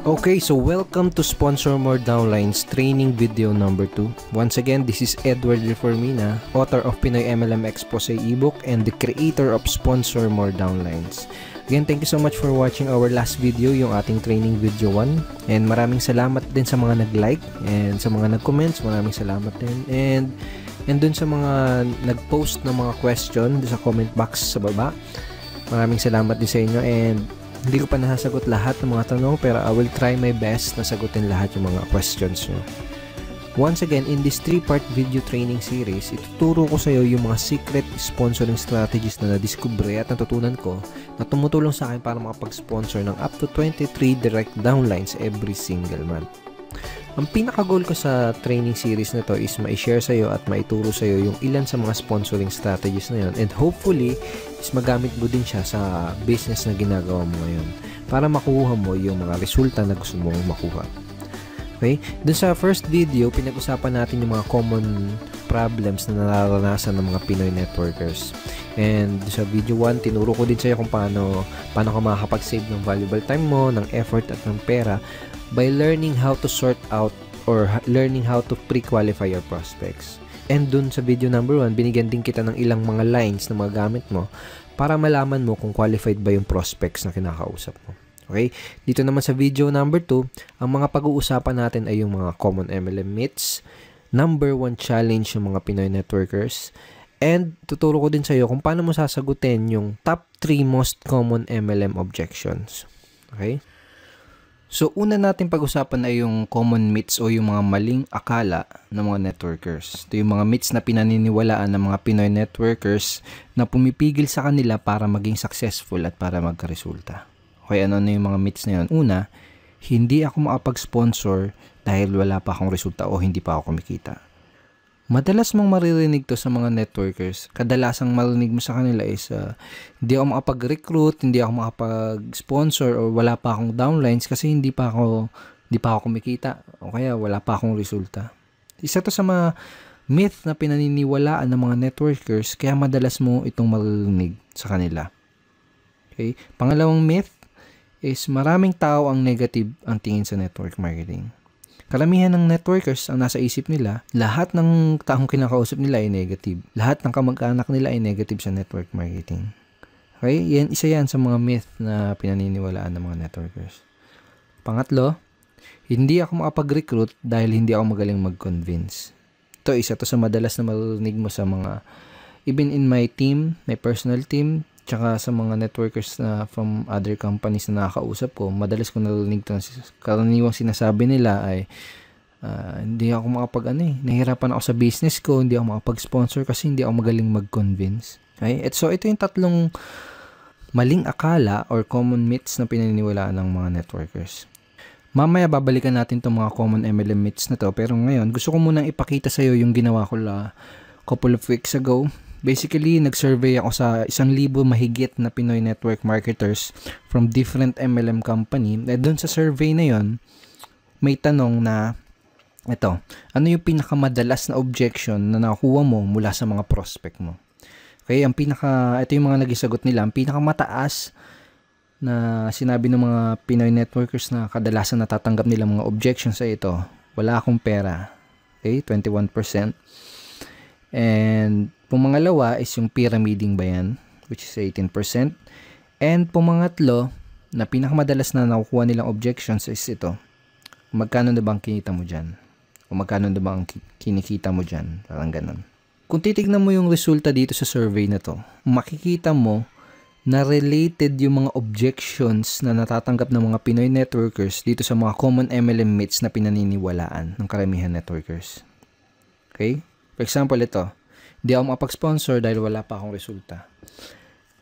Okay, so welcome to Sponsor More Downlines training video number 2. Once again, this is Edward Reformina, author of Pinoy MLM Expose ebook and the creator of Sponsor More Downlines. Again, thank you so much for watching our last video, yung ating training video 1. And maraming salamat din sa mga nag-like and sa mga nag-comments, maraming salamat din. And dun sa mga nag-post ng mga question sa comment box sa baba, maraming salamat din sa inyo. And hindi ko pa nasasagot lahat ng mga tanong, pero I will try my best na sagutin lahat yung mga questions nyo. Once again, in this 3-part video training series, ituturo ko sa iyo yung mga secret sponsoring strategies na nadiskubre at natutunan ko na tumutulong sa akin para makapag-sponsor ng up to 23 direct downlines every single month. Ang pinaka-goal ko sa training series na to is ma-share sa iyo at maituro sa iyo yung ilan sa mga sponsoring strategies na yon, and hopefully is magamit mo din siya sa business na ginagawa mo ngayon para makuha mo yung mga resulta na gusto mong makuha. Okay? Dun sa first video, pinag-usapan natin yung mga common problems na nararanasan ng mga Pinoy networkers. And sa video 1, tinuro ko din sa iyo kung paano ka makakapag-save ng valuable time mo, ng effort at ng pera by learning how to sort out or learning how to pre-qualify your prospects. And dun sa video number 1, binigyan din kita ng ilang mga lines na magagamit mo para malaman mo kung qualified ba yung prospects na kinakausap mo. Okay? Dito naman sa video number 2, ang mga pag-uusapan natin ay yung mga common MLM myths, number 1 challenge ng mga Pinoy networkers, and tuturo ko din sa iyo kung paano mo sasagutin yung top 3 most common MLM objections. Okay? So, una natin pag-usapan ay yung common myths o yung mga maling akala ng mga networkers. Ito yung mga myths na pinaniniwalaan ng mga Pinoy networkers na pumipigil sa kanila para maging successful at para magkaresulta. Okay, ano na yung mga myths na yun? Una, hindi ako makapag-sponsor dahil wala pa akong resulta o hindi pa ako kumikita. Madalas mong maririnig to sa mga networkers. Kadalasang marinig mo sa kanila is hindi ako makapag-recruit, hindi ako makapag-sponsor, o wala pa akong downlines kasi hindi pa ako kumikita o kaya wala pa akong resulta. Isa to sa mga myth na pinaniniwalaan ng mga networkers, kaya madalas mo itong maririnig sa kanila. Okay? Pangalawang myth is maraming tao ang negative ang tingin sa network marketing. Karamihan ng networkers ang nasa isip nila, lahat ng taong kinakausap nila ay negative. Lahat ng kamag-anak nila ay negative sa network marketing. Okay? Isa yan sa mga myth na pinaniniwalaan ng mga networkers. Pangatlo, hindi ako makapag-recruit dahil hindi ako magaling mag-convince. Ito, isa to sa madalas na marinig mo sa mga, even in my team, my personal team, tsaka sa mga networkers na from other companies na nakakausap ko, madalas ko narinig ito. Karaniwang sinasabi nila ay hindi ako nahihirapan ako sa business ko, hindi ako makapag-sponsor kasi hindi ako magaling mag-convince. Okay? At so, ito yung tatlong maling akala or common myths na pinaniniwalaan ng mga networkers. Mamaya babalikan natin itong mga common MLM myths na to, pero ngayon gusto ko munang ipakita sa iyo yung ginawa ko couple of weeks ago. Basically, nag-survey ako sa 1,000 mahigit na Pinoy network marketers from different MLM company. At doon sa survey na yon, may tanong na, ito, ano yung pinakamadalas na objection na nakuha mo mula sa mga prospect mo? Okay, ito yung mga nagisagot nila. Ang pinakamataas na sinabi ng mga Pinoy networkers na kadalasan natatanggap nila mga objections sa ito, wala akong pera. Okay, 21%. And pumangalawa is yung pyramiding ba yan, which is 18%. And pumangatlo, na pinakamadalas na nakukuha nilang objections is ito. Magkano na bang kinita mo dyan? O magkano na bang kinikita mo dyan? Parang ganun. Kung titignan mo yung resulta dito sa survey na to, makikita mo na related yung mga objections na natatanggap ng mga Pinoy networkers dito sa mga common MLM myths na pinaniniwalaan ng karamihan networkers. Okay? For example, ito. Hindi ako makapag-sponsor dahil wala pa akong resulta.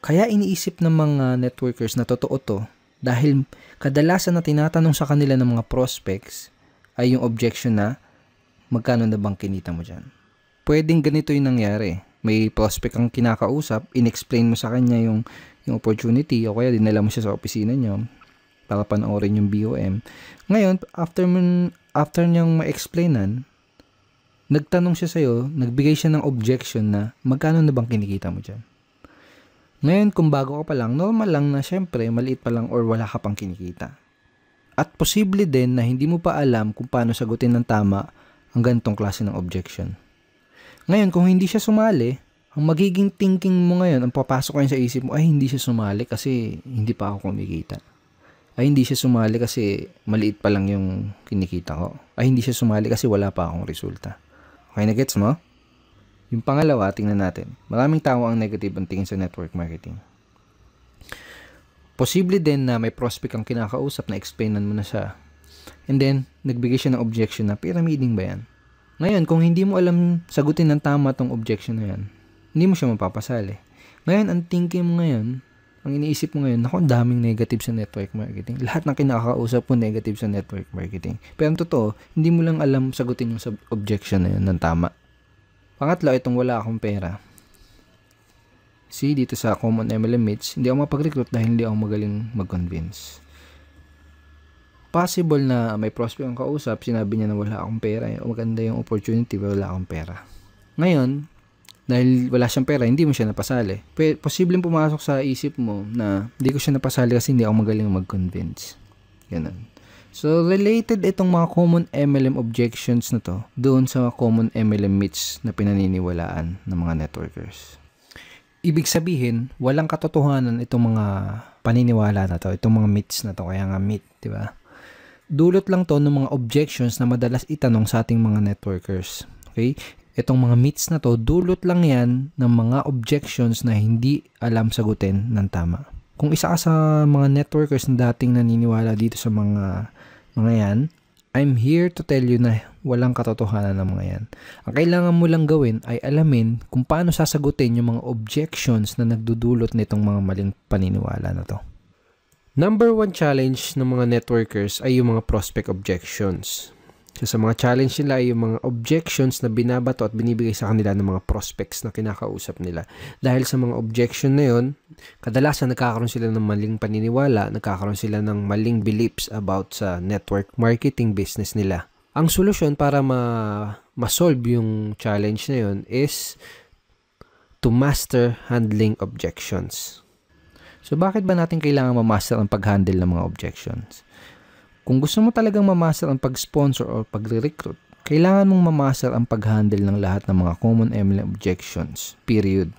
Kaya iniisip ng mga networkers na totoo to dahil kadalasan na tinatanong sa kanila ng mga prospects ay yung objection na magkano na bang kinita mo dyan. Pwedeng ganito yung nangyari. May prospect kang kinakausap, in-explain mo sa kanya yung opportunity o kaya dinala mo siya sa opisina nyo para panoorin yung BOM. Ngayon, after niyang ma-explainan, nagtanong siya sa'yo, nagbigay siya ng objection na magkano na bang kinikita mo dyan. Ngayon, kung bago ka pa lang, normal lang na syempre, maliit pa lang or wala ka pang kinikita. At posible din na hindi mo pa alam kung paano sagutin ng tama ang ganitong klase ng objection. Ngayon, kung hindi siya sumali, ang magiging thinking mo ngayon, ang papasok ngayon sa isip mo, ay hindi siya sumali kasi hindi pa ako kumikita. Ay hindi siya sumali kasi maliit pa lang yung kinikita ko. Ay hindi siya sumali kasi wala pa akong resulta. Okay na gets mo? Yung pangalawa, tingnan natin. Maraming tao ang negative ang tingin sa network marketing. Posible din na may prospect ang kinakausap na explainan mo na siya. And then, nagbigay siya ng objection na pyramiding ba yan? Ngayon, kung hindi mo alam sagutin ng tama tong objection na yan, hindi mo siya mapapasali. Ngayon, ang thinking mo ngayon, ang iniisip mo ngayon, naku, ang daming negative sa network marketing. Lahat ng kinakausap mo negative sa network marketing. Pero ang totoo, hindi mo lang alam sagutin yung objection na yun ng tama. Pangatlo, itong wala akong pera. See, dito sa Common MLM Meets, hindi ako mapag-recruit dahil hindi ako magaling mag-convince. Possible na may prospect ang kausap, sinabi niya na wala akong pera, maganda yung opportunity, pero wala akong pera. Ngayon, dahil wala siyang pera, hindi mo siya napasali. Posibleng pumasok sa isip mo na hindi ko siya napasali kasi hindi ako magaling mag-convince. Ganun. So, related itong mga common MLM objections na to doon sa common MLM myths na pinaniniwalaan ng mga networkers. Ibig sabihin, walang katotohanan itong mga paniniwala na to, itong mga myths na to, kaya nga myth, di ba? Dulot lang to ng mga objections na madalas itanong sa ating mga networkers. Okay? Itong mga myths na to, dulot lang yan ng mga objections na hindi alam sagutin ng tama. Kung isa ka sa mga networkers na dating naniniwala dito sa mga yan, I'm here to tell you na walang katotohanan ng mga yan. Ang kailangan mo lang gawin ay alamin kung paano sasagutin yung mga objections na nagdudulot nitong mga maling paniniwala na to. Number 1 challenge ng mga networkers ay yung mga prospect objections. So, sa mga challenge nila ay yung mga objections na binabato at binibigay sa kanila ng mga prospects na kinakausap nila. Dahil sa mga objection na yun, kadalasan nagkakaroon sila ng maling paniniwala, nagkakaroon sila ng maling beliefs about sa network marketing business nila. Ang solusyon para ma-solve yung challenge na yun is to master handling objections. So, bakit ba natin kailangan ma-master ang pag-handle ng mga objections? Kung gusto mo talagang ma-master ang pag-sponsor o pag-recruit, kailangan mong ma-master ang pag-handle ng lahat ng mga common MLM objections. Period.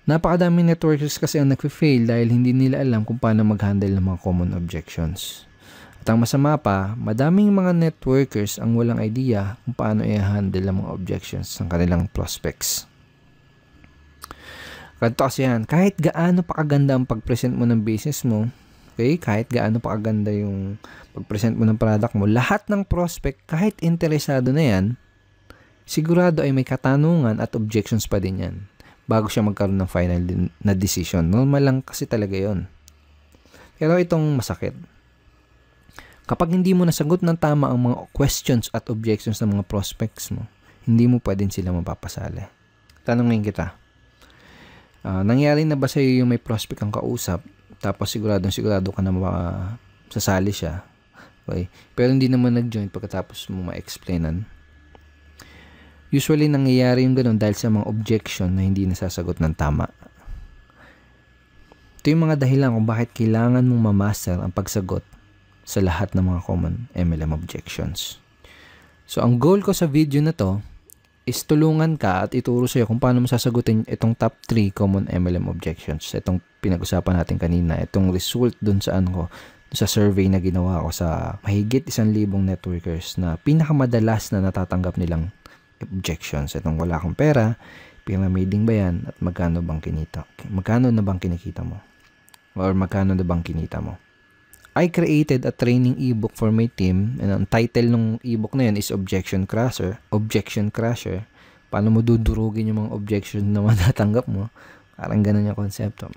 Napakadaming networkers kasi ang nagfe-fail dahil hindi nila alam kung paano mag-handle ng mga common objections. At ang masama pa, madaming mga networkers ang walang idea kung paano i-handle ang mga objections ng kanilang prospects. Ganito kasi yan, kahit gaano pa kaganda ang pag-present mo ng business mo, okay, kahit gaano pa kaganda yung pag-present mo ng product mo, lahat ng prospect, kahit interesado na yan, sigurado ay may katanungan at objections pa din yan bago siya magkaroon ng final na decision. Normal lang kasi talaga yon. Pero itong masakit. Kapag hindi mo nasagot ng tama ang mga questions at objections ng mga prospects mo, hindi mo pa din sila mapapasali. Tanungin kita, nangyari na ba sa iyo yung may prospect ang kausap, tapos sigurado ka na sasali siya, okay, pero hindi naman nag-join pagkatapos mo ma-explainan? Usually, nangyayari yung ganun dahil sa mga objection na hindi nasasagot ng tama. Ito yung mga dahilan kung bakit kailangan mong ma-master ang pagsagot sa lahat ng mga common MLM objections. So, ang goal ko sa video na to is tulungan ka at ituro sa'yo kung paano mo sasagutin itong top 3 common MLM objections. Itong pinag-usapan natin kanina, itong result dun sa sa survey na ginawa ko sa mahigit 1,000 networkers na pinakamadalas na natatanggap nilang objections. Itong wala akong pera, pyramiding ba yan, at magkano na bang kinikita mo? Or magkano na bang kinita mo? I created a training ebook for my team, and ang title ng ebook na yan is Objection Crusher. Paano mo dudurugin yung mga objection na matatanggap mo? Parang ganun yung konsepto.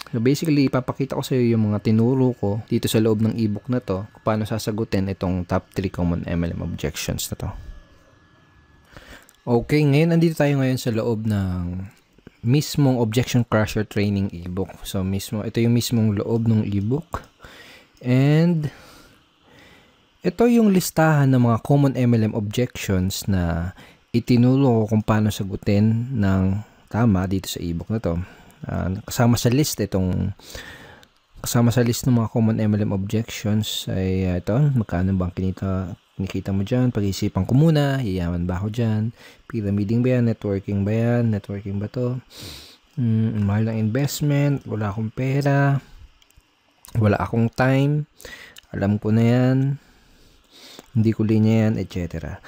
So basically, ipapakita ko sa iyo yung mga tinuro ko dito sa loob ng ebook na to kung paano sasagutin itong top 3 common MLM objections na to. Okay, ngayon andito tayo ngayon sa loob ng mismong Objection Crusher training ebook. So ito yung mismong loob ng ebook. And ito yung listahan ng mga common MLM objections na itinuro ko kung paano sagutin ng tama dito sa ebook na to. Kasama sa list itong Kasama sa list ng mga common MLM objections ay ito, magkano bang kinikita mo dyan? Pag-iisipan ko muna, yayaman ba ako dyan? Pyramiding ba yan? Networking ba yan? Networking ba to? Mahal ng investment, wala akong pera, wala akong time, alam ko na yan, hindi ko linya yan, etc.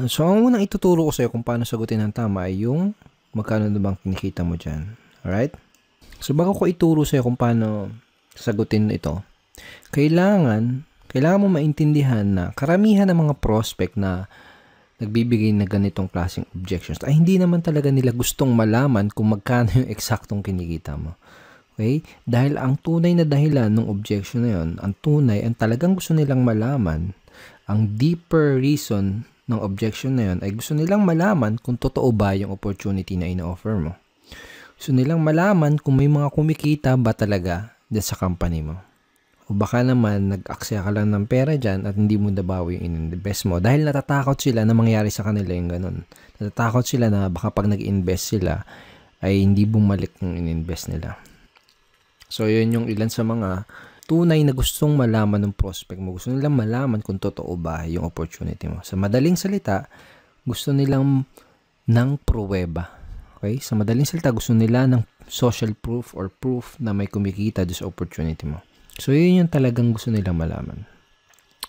So, ang unang ituturo ko sa'yo kung paano sagutin ng tama ay yung magkano na bang kinikita mo dyan. Alright? So, bago ko ituro sa'yo kung paano sagutin ito, kailangan mo maintindihan na karamihan ng mga prospect na nagbibigay na ganitong klaseng objections ay hindi naman talaga nila gustong malaman kung magkano yung eksaktong kinikita mo. Okay? Dahil ang tunay na dahilan ng objection na yun, ang talagang gusto nilang malaman, ang deeper reason ng objection na yun ay gusto nilang malaman kung totoo ba yung opportunity na ina-offer mo. Gusto nilang malaman kung may mga kumikita ba talaga dyan sa company mo. O baka naman nag-aksaya ka lang ng pera dyan at hindi mo nabawi yung in-invest mo dahil natatakot sila na mangyari sa kanila yung ganun. Natatakot sila na baka pag nag-invest sila ay hindi bumalik yung in-invest nila. So, yun yung ilan sa mga tunay na gustong malaman ng prospect mo. Gusto nilang malaman kung totoo ba yung opportunity mo. Sa madaling salita, gusto nilang ng pruweba. Okay? Sa madaling salita, gusto nila ng social proof or proof na may kumikita doon sa opportunity mo. So, yun yung talagang gusto nilang malaman.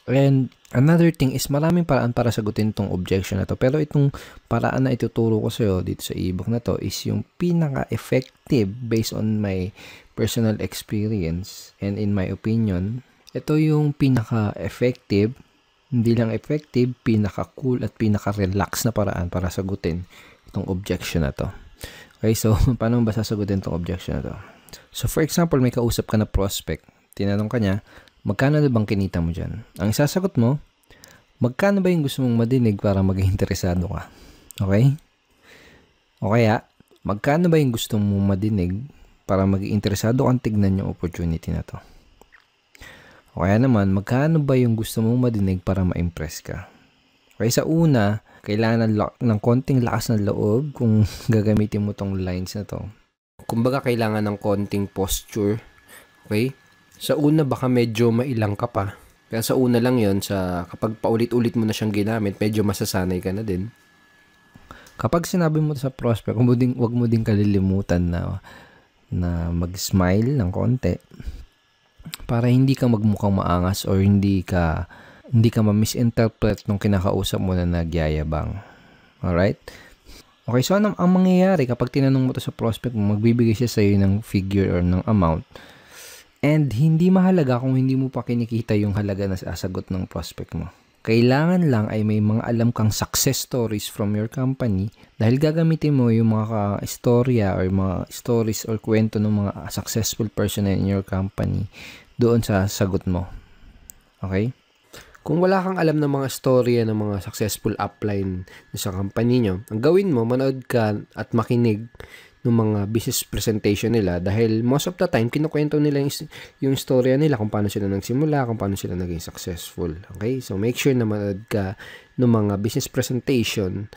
And another thing is maraming paraan para sagutin itong objection na to. Pero itong paraan na ituturo ko sa'yo dito sa ebook na to is yung pinaka-effective based on my personal experience and in my opinion. Ito yung pinaka-effective, hindi lang effective, pinaka-cool at pinaka-relax na paraan para sagutin itong objection na to. Okay, so paano ba sasagutin itong objection na to? So for example, may kausap ka na prospect. Tinanong ka niya, magkano na bang kinita mo dyan? Ang sasagot mo, magkano ba yung gusto mong madinig para maging interesado ka? Okay? O kaya, magkano ba yung gusto mong madinig para maging interesado kang tignan yung opportunity na to? O kaya naman, magkano ba yung gusto mong madinig para ma-impress ka? Okay, sa una, kailangan ng konting lakas ng loob kung gagamitin mo tong lines na to. Kumbaga, kailangan ng konting posture. Okay? Sa una, baka medyo mailang ka pa. Kaya sa una lang yon, kapag paulit-ulit mo na siyang ginamit, medyo masasanay ka na din. Kapag sinabi mo sa prospect, wag mo din kalilimutan na mag-smile ng konti para hindi ka magmukhang maangas or hindi ka ma-misinterpret nung kinakausap mo na nagyayabang. Alright? Okay, so ang mangyayari kapag tinanong mo to sa prospect mo, magbibigay siya sa iyo ng figure or ng amount. And hindi mahalaga kung hindi mo pa kinikita yung halaga na sasagot ng prospect mo. Kailangan lang ay may mga alam kang success stories from your company dahil gagamitin mo yung mga istorya or mga stories or kwento ng mga successful person in your company doon sa sagot mo. Okay? Kung wala kang alam ng mga storya ng mga successful upline sa company nyo, ang gawin mo, manood ka at makinig ng mga business presentation nila dahil most of the time kinukwento nila yung storya nila kung paano sila nagsimula, kung paano sila naging successful. Okay? So make sure na manood ka ng mga business presentation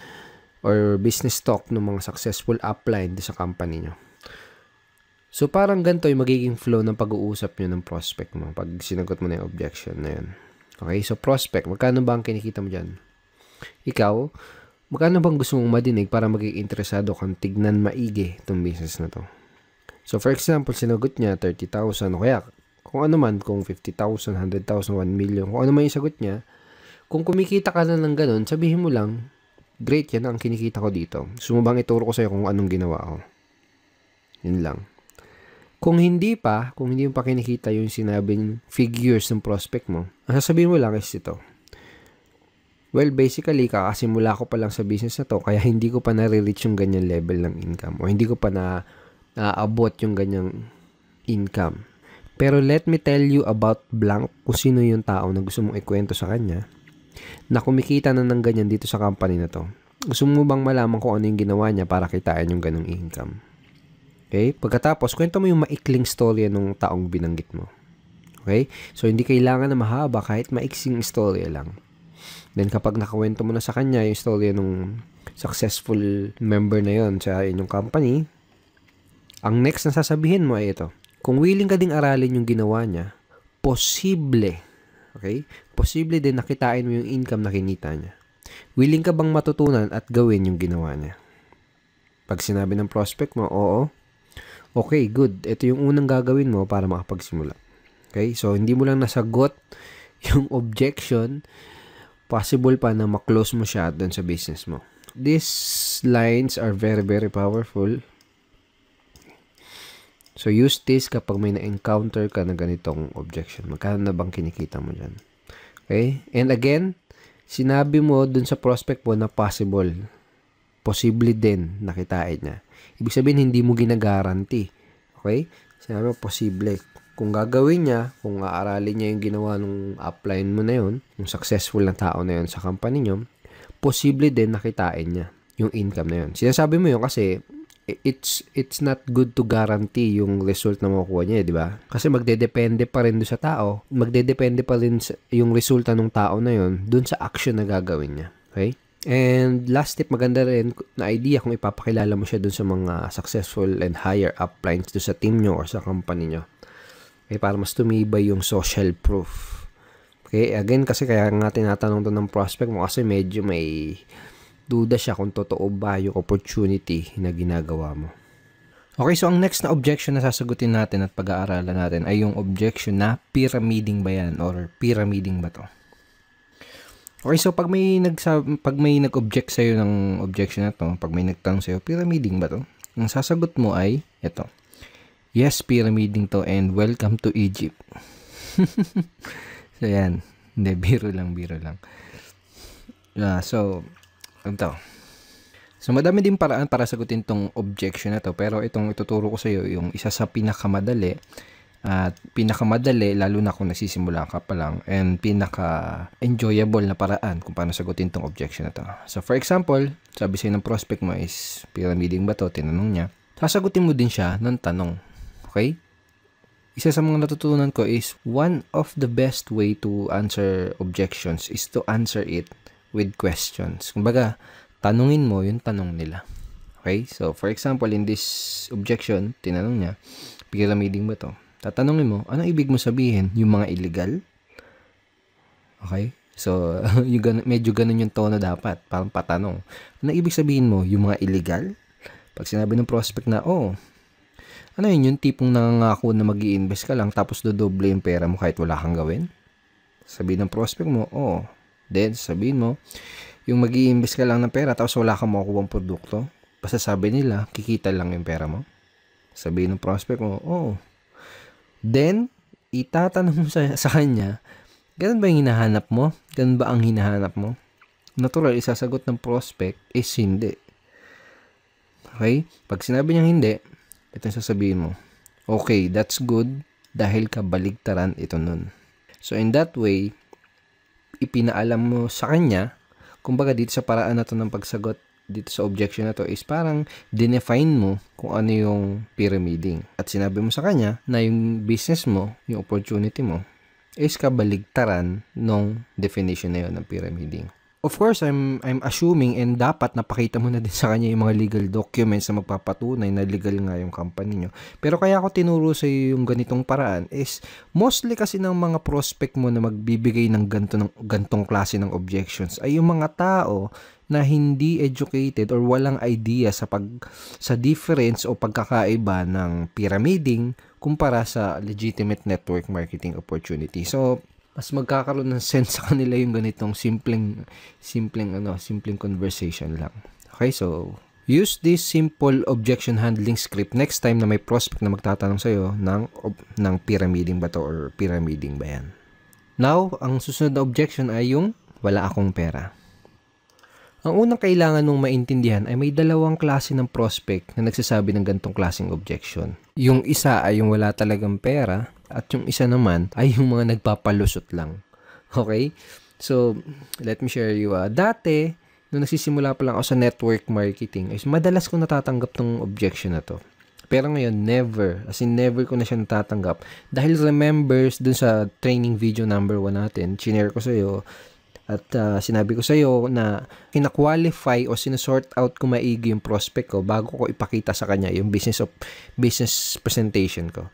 or business talk ng mga successful upline sa company nyo. So parang ganito yung magiging flow ng pag-uusap nyo ng prospect mo pag sinagot mo na yung objection na yun. Okay? So prospect, magkano ba ang kinikita mo dyan? Ikaw, magkano bang gusto mong madinig para maging interesado kang tignan maigi itong business na to? So, for example, sinagot niya 30,000 o kaya kung ano man, kung 50,000, 100,000, 1 million, kung ano man yung sagot niya, kung kumikita ka na ng ganun, sabihin mo lang, great, yan ang kinikita ko dito. Gusto mo bang ituro ko sa'yo kung anong ginawa ko? Yun lang. Kung hindi mo pa kinikita yung sinabing figures ng prospect mo, ang sasabihin mo lang is ito. Well, basically, kakasimula ko pa lang sa business na to, kaya hindi ko pa nare-reach yung ganyan level ng income o hindi ko pa naabot yung ganyang income. Pero let me tell you about blank kung sino yung tao na gusto mong ikwento sa kanya na kumikita na ng ganyan dito sa company na to. Gusto mo bang malaman kung ano yung ginawa niya para kitain yung ganong income? Okay? Pagkatapos, kwento mo yung maikling storya ng taong binanggit mo. Okay? So, hindi kailangan na mahaba kahit maiksing storya lang. Then, kapag nakawento mo na sa kanya yung story ng successful member na yon sa inyong company, Ang next na sasabihin mo ay ito. Kung willing ka ding aralin yung ginawa niya, posible, okay? Posible din nakitain mo yung income na kinita niya. Willing ka bang matutunan at gawin yung ginawa niya? Pag sinabi ng prospect mo, oo. Okay, good. Ito yung unang gagawin mo para makapagsimula. Okay? So, hindi mo lang nasagot yung objection, possible pa na maklose mo siya doon sa business mo. These lines are very, very powerful. So, use this kapag may na-encounter ka na ganitong objection. Magkano na bang kinikita mo dyan? Okay? And again, sinabi mo dun sa prospect mo na possible. Posible din nakitain niya. Ibig sabihin, hindi mo ginagaranti. Okay? Sinabi mo, posible. Kung gagawin niya, kung aaralin niya yung ginawa ng upline mo na yun, yung successful na tao na yun sa company niyo, posible din nakitain niya yung income na yun. Sinasabi mo yun kasi it's not good to guarantee yung result na makukuha niya, di ba? Kasi magdedepende pa rin doon sa tao. Magdedepende pa rin yung resulta ng tao na yun doon sa action na gagawin niya. Okay? And last tip, maganda rin na idea kung ipapakilala mo siya doon sa mga successful and higher uplines doon sa team nyo or sa company nyo. Okay? Para mas tumibay yung social proof. Okay? Again, kasi kaya nga tinatanong to ng prospect mo kasi medyo may duda siya kung totoo ba yung opportunity na ginagawa mo. Okay, so ang next na objection na sasagutin natin at pag-aaralan natin ay yung objection na pyramiding ba yan or pyramiding ba to? Okay, so pag may nag-object sa'yo ng objection na to, pag may nagtanong sa'yo, pyramiding ba to? Ang sasagot mo ay ito. Yes, pyramiding to and welcome to Egypt. So yan. Hindi, biro lang. So, ito. So, madami din paraan para sagutin tong objection na to. Pero itong ituturo ko sa iyo, yung isa sa pinakamadali at pinakamadali, lalo na kung nagsisimula ka pa lang, and pinaka-enjoyable na paraan kung paano sagutin tong objection na to. So, for example, sabi sa'yo ng prospect mo is, pyramiding ba to? Tinanong niya. Sasagutin mo din siya ng tanong. Okay? Isa sa mga natutunan ko is, one of the best way to answer objections is to answer it with questions. Kumbaga, tanungin mo yung tanong nila. Okay? So, for example, in this objection, tinanong niya, pyramiding ba to? Tatanungin mo, anong ibig mo sabihin? Yung mga illegal? Okay? So, medyo ganun yung tono dapat. Parang patanong. Anong ibig sabihin mo? Yung mga illegal? Pag sinabi ng prospect na, ano yun? Yung tipong nangangako na mag-i-invest ka lang tapos dodoble yung pera mo kahit wala kang gawin? Sabihin ng prospect mo, Then, sabihin mo, yung mag-i-invest ka lang ng pera tapos wala kang makukuha ng produkto. Basta sabi nila, kikita lang yung pera mo. Sabihin ng prospect mo, Then, itatanong mo sa kanya, ganun ba yung hinahanap mo? Ganun ba ang hinahanap mo? Natural, isasagot ng prospect is hindi. Okay? Pag sinabi niyang hindi, ito yung sasabihin mo. Okay, that's good dahil kabaligtaran ito nun. So, in that way, ipinaalam mo sa kanya, kumbaga dito sa paraan na to ng pagsagot dito sa objection na to is parang dinefine mo kung ano yung pyramiding. At sinabi mo sa kanya na yung business mo, yung opportunity mo, is kabaligtaran nung definition na yun ng pyramiding. Of course, I'm assuming and dapat napakita mo na din sa kanya yung mga legal documents na magpapatunay na legal nga yung company nyo. Pero kaya ako tinuro sa iyo yung ganitong paraan is mostly kasi ng mga prospect mo na magbibigay ng gantong klase ng objections ay yung mga tao na hindi educated or walang idea sa difference o pagkakaiba ng pyramiding kumpara sa legitimate network marketing opportunity. So, mas magkakaroon ng sense sa kanila yung ganitong simpleng conversation lang. Okay, so use this simple objection handling script next time na may prospect na magtatanong sa'yo ng pyramiding ba to or pyramiding ba yan. Now, ang susunod na objection ay yung wala akong pera. Ang unang kailangan mong maintindihan ay may dalawang klase ng prospect na nagsasabi ng ganitong klaseng objection. Yung isa ay yung wala talagang pera at yung isa naman ay yung mga nagpapalusot lang. Okay? So, let me share you. Dati, nung nagsisimula pa lang ako sa network marketing, is madalas ko natatanggap tong objection na to. Pero ngayon, never. As in, never ko na siya natatanggap. Dahil remembers dun sa training video number 1 natin, chinare ko sa'yo, At sinabi ko sa iyo na kina-qualify o sinusort out ko maigi yung prospect ko bago ko ipakita sa kanya yung business presentation ko.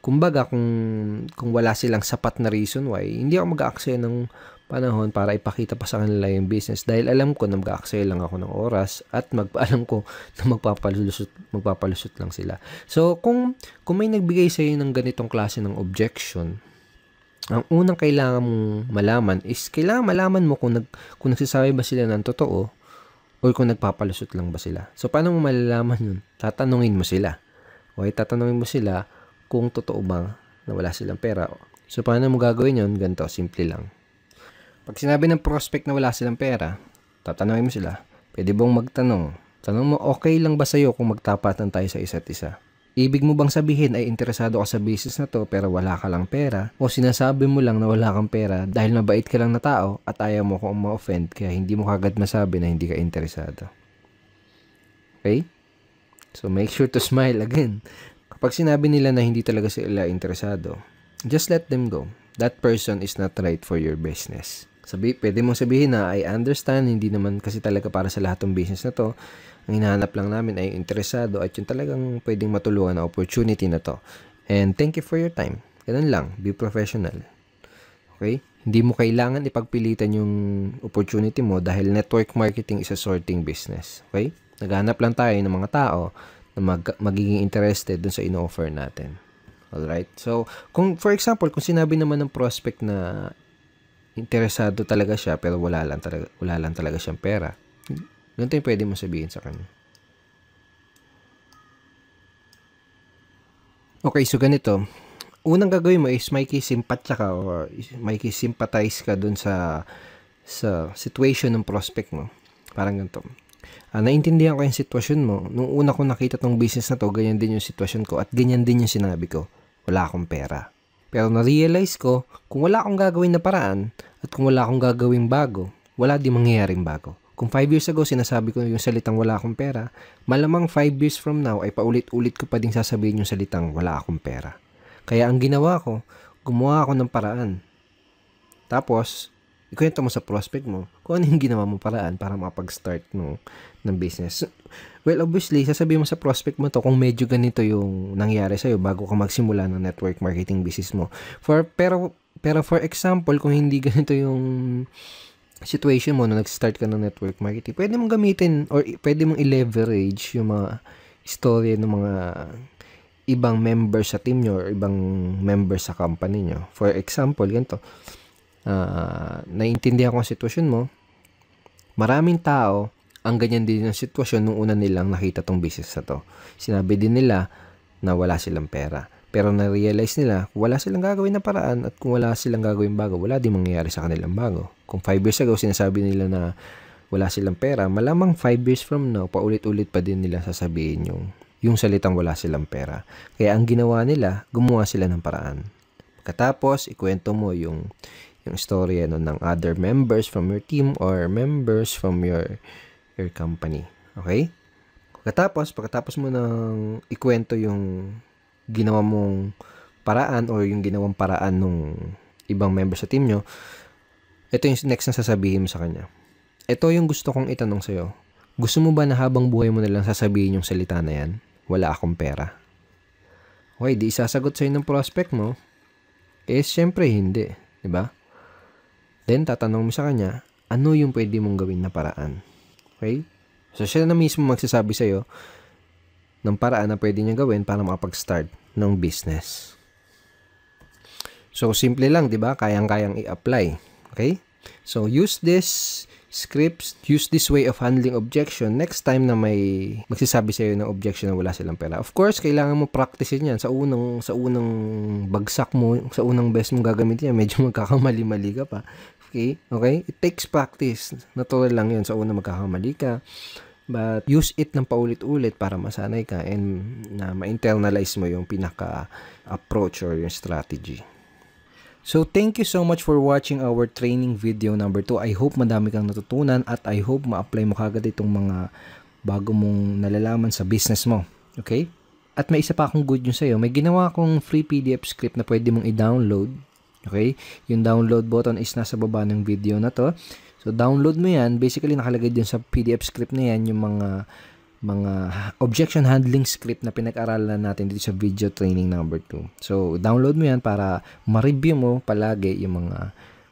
Kumbaga, kung wala silang sapat na reason why, hindi ako mag-aaksaya ng panahon para ipakita pa sa kanila yung business dahil alam ko na mag-aaksaya lang ako ng oras at alam ko na magpapalusot lang sila. So, kung may nagbigay sa iyo ng ganitong klase ng objection, ang unang kailangan mong malaman is kailangan malaman mo kung nagsasabi ba sila ng totoo o kung nagpapalusot lang ba sila. So, paano mo malalaman yun? Tatanungin mo sila. Okay, tatanungin mo sila kung totoo ba na wala silang pera. So, paano mo gagawin yun? Ganito, simple lang. Pag sinabi ng prospect na wala silang pera, tatanungin mo sila, pwede bang magtanong? Tanong mo, okay lang ba sa'yo kung magtapatan tayo sa isa't isa? Ibig mo bang sabihin ay interesado ka sa business na to pero wala ka lang pera? O sinasabi mo lang na wala kang pera dahil mabait ka lang na tao at ayaw mo kung ma-offend kaya hindi mo kagad masabi na hindi ka interesado? Okay? So make sure to smile again. Kapag sinabi nila na hindi talaga sila interesado, just let them go. That person is not right for your business. Pwede mong sabihin na I understand, hindi naman kasi talaga para sa lahat ng business na to. Ang hinahanap lang namin ay interesado at yung talagang pwedeng matulungan na opportunity na to. And thank you for your time. Ganun lang, be professional. Okay? Hindi mo kailangan ipagpilitan yung opportunity mo dahil network marketing is a sorting business. Okay? Naghahanap lang tayo ng mga tao na magiging interested dun sa ino-offer natin. Alright? So, for example, kung sinabi naman ng prospect na interesado talaga siya pero wala lang talaga siyang pera, ganito yung pwede mo sabihin sa kanya. Okay, so ganito. Unang gagawin mo is makikisimpatya ka or makikisimpatize ka dun sa situation ng prospect mo. Parang ganito. Naintindihan ko yung sitwasyon mo. Nung una ko nakita tong business na to, ganyan din yung sitwasyon ko at ganyan din yung sinabi ko. Wala akong pera. Pero na-realize ko, kung wala akong gagawin na paraan at kung wala akong gagawin bago, wala din mangyayaring bago. Kung 5 years ago sinasabi ko yung salitang wala akong pera, malamang 5 years from now ay paulit-ulit ko pa din sasabihin yung salitang wala akong pera. Kaya ang ginawa ko, gumawa ako ng paraan. Tapos, ikwento mo sa prospect mo kung ano yung ginawa mo paraan para makapag-start ng business. Well, obviously, sasabihin mo sa prospect mo to kung medyo ganito yung nangyari sa'yo bago ka magsimula ng network marketing business mo. Pero for example, kung hindi ganito yung situation mo na nag-start ka ng network marketing, pwede mong gamitin or pwede mong i-leverage yung mga istorya ng mga ibang members sa team nyo or ibang members sa company nyo. For example, ganito. Naiintindihan ko ang sitwasyon mo. Maraming tao ang ganyan din ang sitwasyon nung una nilang nakita tong business na to. Sinabi din nila na wala silang pera. Pero na-realize nila, wala silang gagawin na paraan at kung wala silang gagawin bago, wala din mangyayari sa kanilang bago. Kung 5 years ago, sinasabi nila na wala silang pera, malamang 5 years from now, paulit-ulit pa din nila sasabihin yung salitang wala silang pera. Kaya ang ginawa nila, gumawa sila ng paraan. Katapos, ikwento mo yung storya ng other members from your team or members from your company. Okay? Pagkatapos mo nang ikwento yung ginawa mong paraan o yung ginawang paraan ng ibang member sa team nyo, ito yung next na sasabihin mo sa kanya. Ito yung gusto kong itanong sa'yo. Gusto mo ba na habang buhay mo nalang sasabihin yung salita na yan? Wala akong pera. Okay, di isasagot sa'yo ng prospect mo, syempre hindi. Diba? Then, tatanong mo sa kanya, ano yung pwede mong gawin na paraan? Okay? So, siya na mismo magsasabi sa'yo ng paraan na pwede niya gawin para makapag-start ng business. So, simple lang, di ba? Kayang-kayang i-apply. Okay? So, use this scripts, use this way of handling objection next time na may magsasabi sa'yo ng objection na wala silang pera. Of course, kailangan mo practicein yan. Sa unang bagsak mo, sa unang best mo gagamitin yan, medyo magkakamali-mali ka pa. Okay? Okay? It takes practice. Natural lang yun. Sa unang magkakamali ka. But use it ng paulit-ulit para masanay ka and na ma-internalize mo yung pinaka-approach or yung strategy. So, thank you so much for watching our training video number 2. I hope madami kang natutunan at I hope ma-apply mo kagad itong mga bago mong nalalaman sa business mo. Okay? At may isa pa akong good news sa'yo. May ginawa akong free PDF script na pwede mong i-download Okay? Yung download button is nasa baba ng video na to. So, download mo yan. Basically, nakalagay din sa PDF script na yan yung mga objection handling script na pinag-aralan natin dito sa video training number 2. So, download mo yan para ma-review mo palagi yung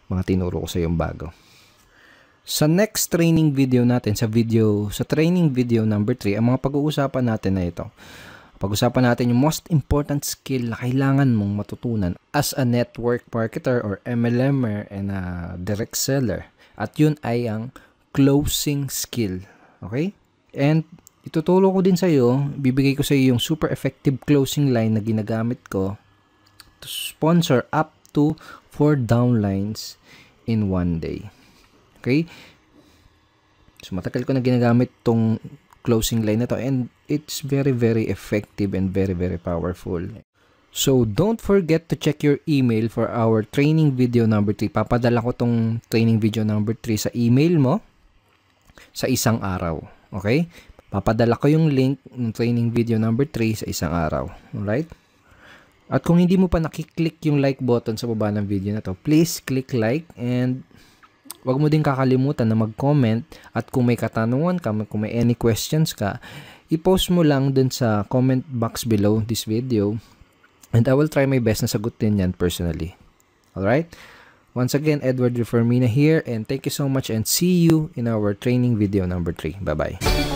mga tinuro ko sa yung bago. Sa next training video natin, sa training video number 3, ang mga pag-uusapan natin na ito. Pag-usapan natin yung most important skill na kailangan mong matutunan as a network marketer or MLMer and a direct seller. At yun ay ang closing skill. Okay? And ituturo ko din sa iyo, bibigay ko sa iyo yung super effective closing line na ginagamit ko to sponsor up to 4 downlines in 1 day. Okay? So matagal ko na ginagamit tong closing line na to and it's very effective and very powerful. So don't forget to check your email for our training video number 3. Papadala ko tong training video number 3 sa email mo sa isang araw. Okay? Papadala ko yung link ng training video number 3 sa isang araw. Alright? At kung hindi mo pa nakiklik yung like button sa baba ng video na to, please click like and wag mo din kakalimutan na mag-comment at kung may katanungan ka, kung may any questions ka, i-post mo lang dun sa comment box below this video and I will try my best na sagutin yan personally. Alright? Once again, Edward Reformina here and thank you so much and see you in our training video number 3. Bye-bye.